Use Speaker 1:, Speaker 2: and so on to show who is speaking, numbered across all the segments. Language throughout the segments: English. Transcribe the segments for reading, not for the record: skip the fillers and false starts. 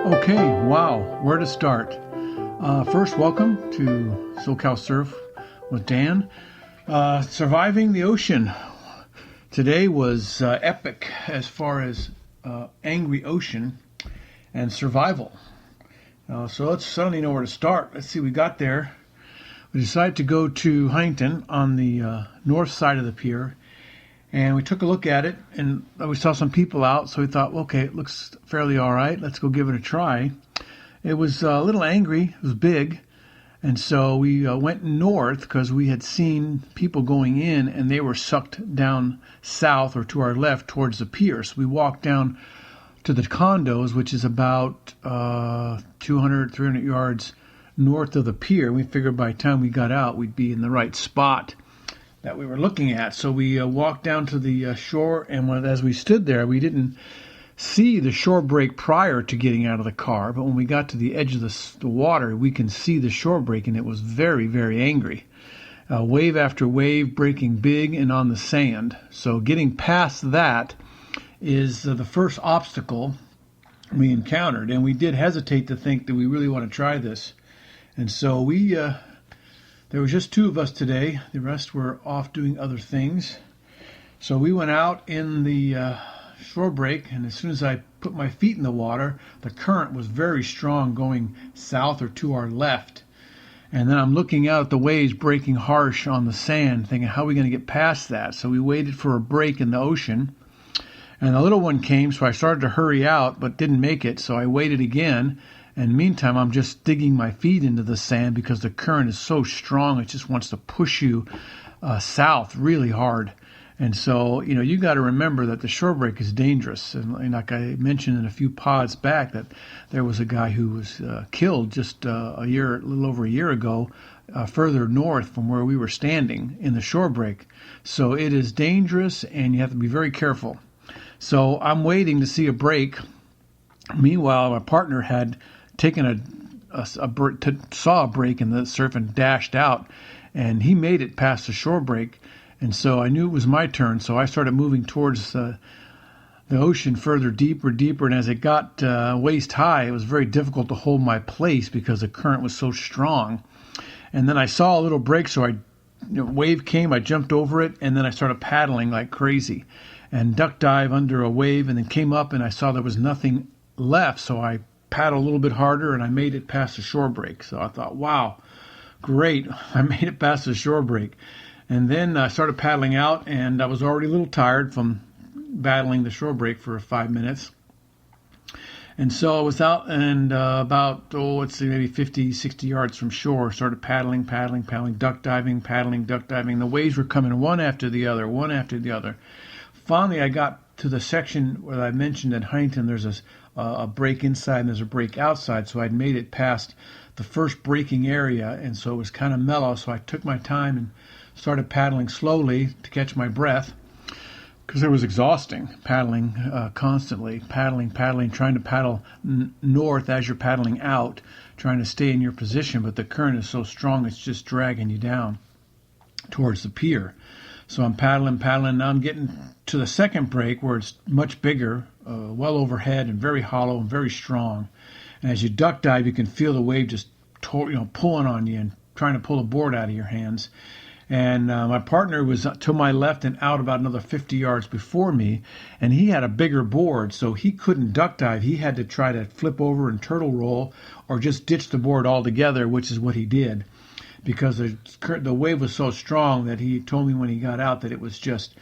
Speaker 1: Okay, wow, where to start? First, welcome to SoCal Surf with Dan. Surviving the ocean. Today was epic as far as angry ocean and survival. So let's suddenly know where to start. Let's see, we got there. We decided to go to Huntington on the north side of the pier. And we took a look at it, and we saw some people out, so we thought, okay, it looks fairly all right. Let's go give it a try. It was a little angry. It was big. And so we went north because we had seen people going in, and they were sucked down south or to our left towards the pier. So we walked down to the condos, which is about 200, 300 yards north of the pier. We figured by the time we got out, we'd be in the right spot that we were looking at. So we walked down to the shore, and as we stood there, we didn't see the shore break prior to getting out of the car, but when we got to the edge of the water, we can see the shore break, and it was very, very angry. Wave after wave breaking big and on the sand. So getting past that is the first obstacle we encountered, and we did hesitate to think that we really want to try this. And so there was just two of us today. The rest were off doing other things. So we went out in the shore break, and as soon as I put my feet in the water, the current was very strong going south or to our left. And then I'm looking out at the waves breaking harsh on the sand, thinking, how are we going to get past that? So we waited for a break in the ocean, and the little one came, so I started to hurry out, but didn't make it, so I waited again. And meantime, I'm just digging my feet into the sand because the current is so strong, it just wants to push you south really hard. And so, you got to remember that the shore break is dangerous. And like I mentioned in a few pods back, that there was a guy who was killed just a little over a year ago, further north from where we were standing in the shore break. So it is dangerous, and you have to be very careful. So I'm waiting to see a break. Meanwhile, my partner had taken saw a break in the surf and dashed out, and he made it past the shore break. And so I knew it was my turn, so I started moving towards the ocean further, deeper, and as it got waist high, it was very difficult to hold my place because the current was so strong. And then I saw a little break, so wave came, I jumped over it, and then I started paddling like crazy and duck dive under a wave, and then came up, and I saw there was nothing left, so I paddled a little bit harder, and I made it past the shore break. So I thought, wow, great, I made it past the shore break. And then I started paddling out, and I was already a little tired from battling the shore break for 5 minutes. And so I was out and about, maybe 50, 60 yards from shore, started paddling, duck diving, The waves were coming one after the other. Finally, I got to the section where I mentioned at Huntington, there's a break inside and there's a break outside. So I'd made it past the first breaking area, and so it was kind of mellow. So I took my time and started paddling slowly to catch my breath because it was exhausting, paddling constantly, paddling, trying to paddle north as you're paddling out, trying to stay in your position, but the current is so strong it's just dragging you down towards the pier. So I'm paddling. Now I'm getting to the second break where it's much bigger, well overhead and very hollow and very strong. And as you duck dive, you can feel the wave just pulling on you and trying to pull the board out of your hands. And my partner was to my left and out about another 50 yards before me, and he had a bigger board, so he couldn't duck dive. He had to try to flip over and turtle roll or just ditch the board altogether, which is what he did, because the wave was so strong that he told me when he got out that it would just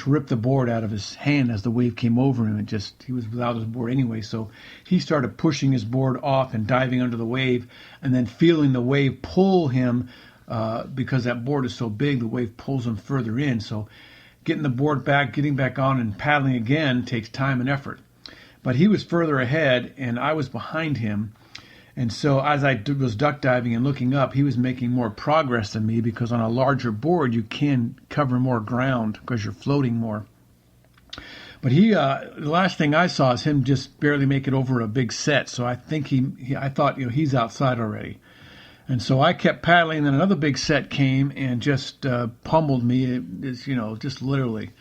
Speaker 1: rip the board out of his hand as the wave came over him. He was without his board anyway, so he started pushing his board off and diving under the wave, and then feeling the wave pull him. Because that board is so big, the wave pulls them further in. So getting the board back, getting back on, and paddling again takes time and effort. But he was further ahead, and I was behind him. And so as I was duck diving and looking up, he was making more progress than me because on a larger board, you can cover more ground because you're floating more. But the last thing I saw is him just barely make it over a big set. So I think I thought, he's outside already. And so I kept paddling, and then another big set came and just pummeled me. Just literally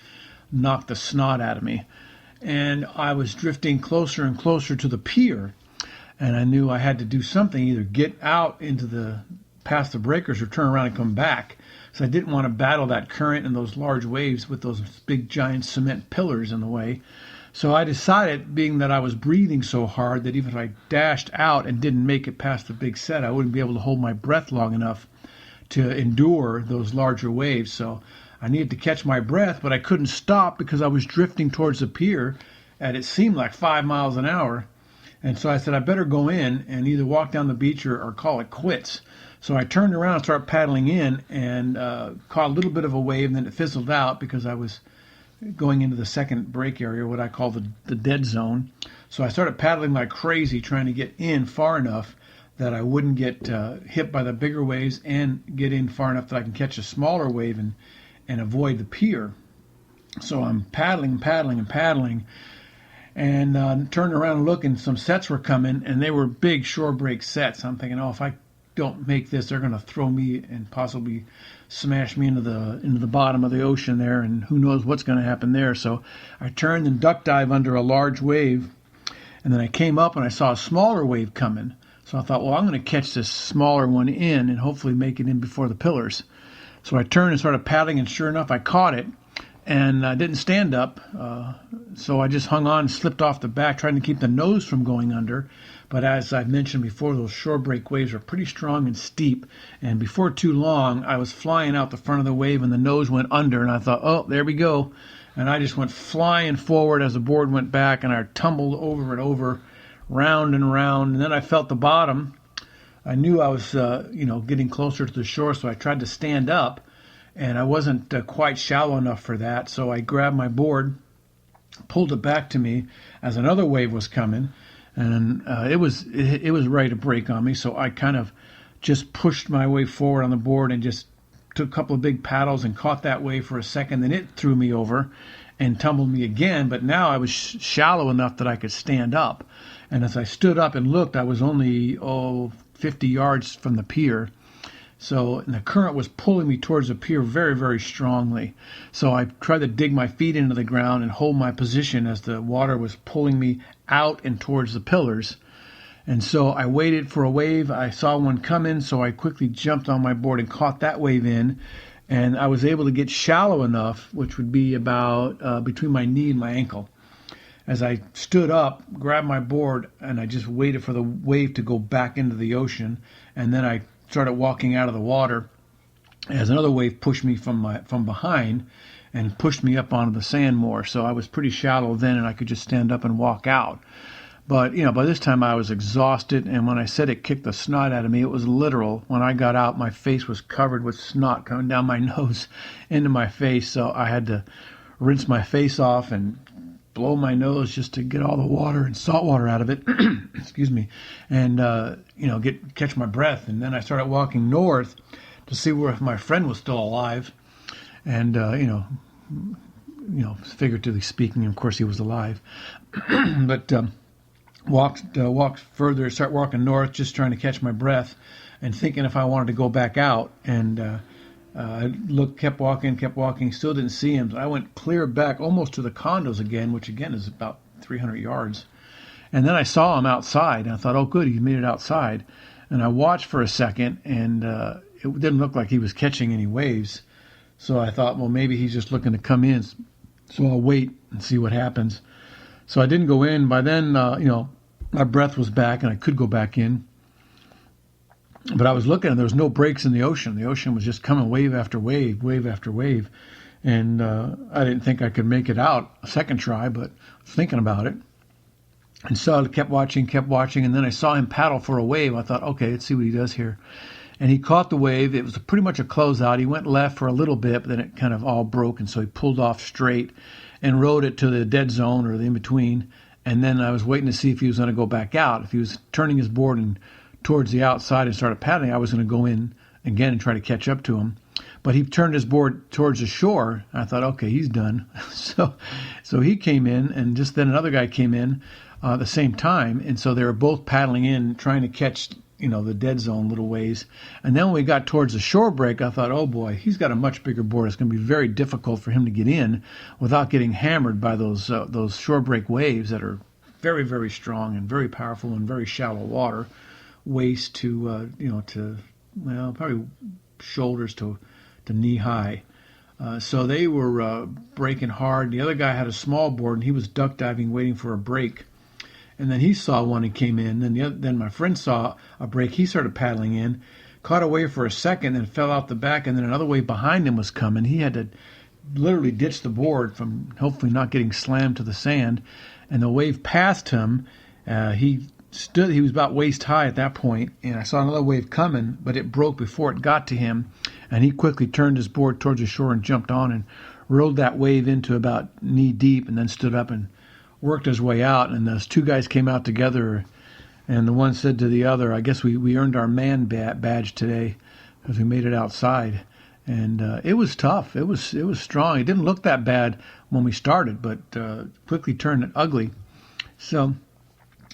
Speaker 1: knocked the snot out of me. And I was drifting closer and closer to the pier. and I knew I had to do something, either get out past the breakers or turn around and come back. So I didn't want to battle that current and those large waves with those big giant cement pillars in the way. So I decided, being that I was breathing so hard, that even if I dashed out and didn't make it past the big set, I wouldn't be able to hold my breath long enough to endure those larger waves. So I needed to catch my breath, but I couldn't stop because I was drifting towards the pier at, it seemed like, 5 miles an hour. And so I said, I better go in and either walk down the beach or call it quits. So I turned around and started paddling in and caught a little bit of a wave, and then it fizzled out because I was going into the second break area, what I call the dead zone. So I started paddling like crazy, trying to get in far enough that I wouldn't get hit by the bigger waves, and get in far enough that I can catch a smaller wave and avoid the pier. So I'm paddling, and turned around and looked, and some sets were coming, and they were big shore break sets. I'm thinking, oh, if I don't make this, they're going to throw me and possibly smash me into the bottom of the ocean there, and who knows what's going to happen there. So I turned and duck dive under a large wave, and then I came up and I saw a smaller wave coming. So I thought, well, I'm going to catch this smaller one in and hopefully make it in before the pillars. So I turned and started paddling, and sure enough, I caught it, and I didn't stand up. So I just hung on and slipped off the back, trying to keep the nose from going under. But as I've mentioned before, those shore break waves are pretty strong and steep. And before too long, I was flying out the front of the wave, and the nose went under. And I thought, oh, there we go. And I just went flying forward as the board went back, and I tumbled over and over, round and round. And then I felt the bottom. I knew I was, getting closer to the shore, so I tried to stand up. And I wasn't quite shallow enough for that. So I grabbed my board, pulled it back to me as another wave was coming. And it was ready to break on me, so I kind of just pushed my way forward on the board and just took a couple of big paddles and caught that wave for a second. Then it threw me over and tumbled me again, but now I was shallow enough that I could stand up. And as I stood up and looked, I was only 50 yards from the pier. So the current was pulling me towards the pier very, very strongly. So I tried to dig my feet into the ground and hold my position as the water was pulling me out and towards the pillars. And so I waited for a wave. I saw one come in, so I quickly jumped on my board and caught that wave in. And I was able to get shallow enough, which would be about between my knee and my ankle. As I stood up, grabbed my board, and I just waited for the wave to go back into the ocean. And then I started walking out of the water as another wave pushed me from behind and pushed me up onto the sand more. So I was pretty shallow then, and I could just stand up and walk out. But, by this time I was exhausted, and when I said it kicked the snot out of me, it was literal. When I got out, my face was covered with snot coming down my nose into my face, so I had to rinse my face off and blow my nose just to get all the water and salt water out of it. Excuse me. And, catch my breath. And then I started walking north to see if my friend was still alive. And, figuratively speaking, of course, he was alive. But walked further, start walking north, just trying to catch my breath and thinking if I wanted to go back out. And I kept walking, still didn't see him. So I went clear back almost to the condos again, which again is about 300 yards. And then I saw him outside, and I thought, oh, good, he made it outside. And I watched for a second, and it didn't look like he was catching any waves. So I thought, well, maybe he's just looking to come in. So I'll wait and see what happens. So I didn't go in. By then, my breath was back, and I could go back in. But I was looking, and there was no breaks in the ocean. The ocean was just coming wave after wave, wave after wave. And I didn't think I could make it out a second try, but I was thinking about it. And so I kept watching, and then I saw him paddle for a wave. I thought, okay, let's see what he does here. And he caught the wave. It was pretty much a closeout. He went left for a little bit, but then it kind of all broke, and so he pulled off straight and rode it to the dead zone or the in-between. And then I was waiting to see if he was going to go back out. If he was turning his board and towards the outside and started paddling, I was going to go in again and try to catch up to him. But he turned his board towards the shore. I thought, okay, he's done. So he came in, and just then another guy came in at the same time. And so they were both paddling in, trying to catch, the dead zone little ways. And then when we got towards the shore break, I thought, oh boy, he's got a much bigger board. It's going to be very difficult for him to get in without getting hammered by those shore break waves that are very, very strong and very powerful in very shallow water, waist to probably shoulders to knee high. So they were breaking hard. The other guy had a small board, and he was duck diving, waiting for a break. And then he saw one and came in. Then my friend saw a break. He started paddling in, caught a wave for a second, and fell out the back. And then another wave behind him was coming. He had to literally ditch the board from hopefully not getting slammed to the sand. And the wave passed him. He was about waist high at that point, and I saw another wave coming, but it broke before it got to him. And he quickly turned his board towards the shore and jumped on and rode that wave into about knee deep, and then stood up and worked his way out. And those two guys came out together, and the one said to the other, I guess we earned our man badge today because we made it outside. And it was tough. It was strong. It didn't look that bad when we started, but quickly turned ugly. So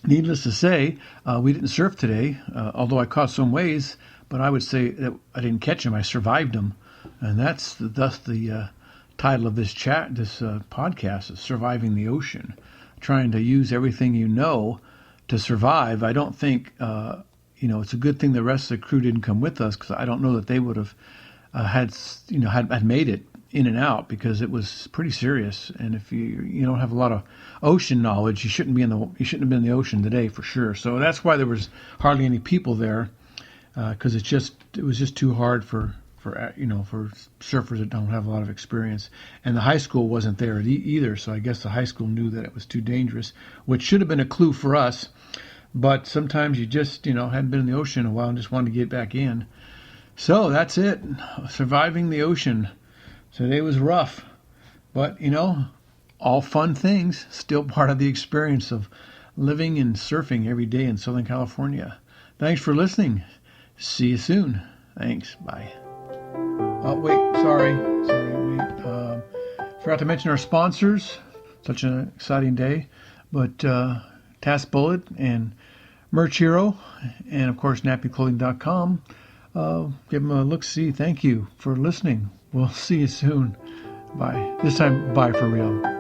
Speaker 1: needless to say, we didn't surf today, although I caught some waves, but I would say that I didn't catch them. I survived them. And thus the title of this podcast is Surviving the Ocean, trying to use everything you know to survive. I don't think, it's a good thing the rest of the crew didn't come with us, because I don't know that they would have had made it in and out, because it was pretty serious. And if you don't have a lot of ocean knowledge, you shouldn't have been in the ocean today for sure. So that's why there was hardly any people there, because it was just too hard for surfers that don't have a lot of experience. And the high school wasn't there either, so I guess the high school knew that it was too dangerous, which should have been a clue for us. But sometimes you just hadn't been in the ocean in a while and just wanted to get back in. So that's it. Surviving the ocean. Today was rough, but all fun things, still part of the experience of living and surfing every day in Southern California. Thanks for listening. See you soon. Thanks. Bye. Oh, wait. Sorry. Forgot to mention our sponsors. Such an exciting day. But Task Bullet and Merch Hero, and of course nappyclothing.com. Give them a look-see. Thank you for listening. We'll see you soon. Bye. This time, bye for real.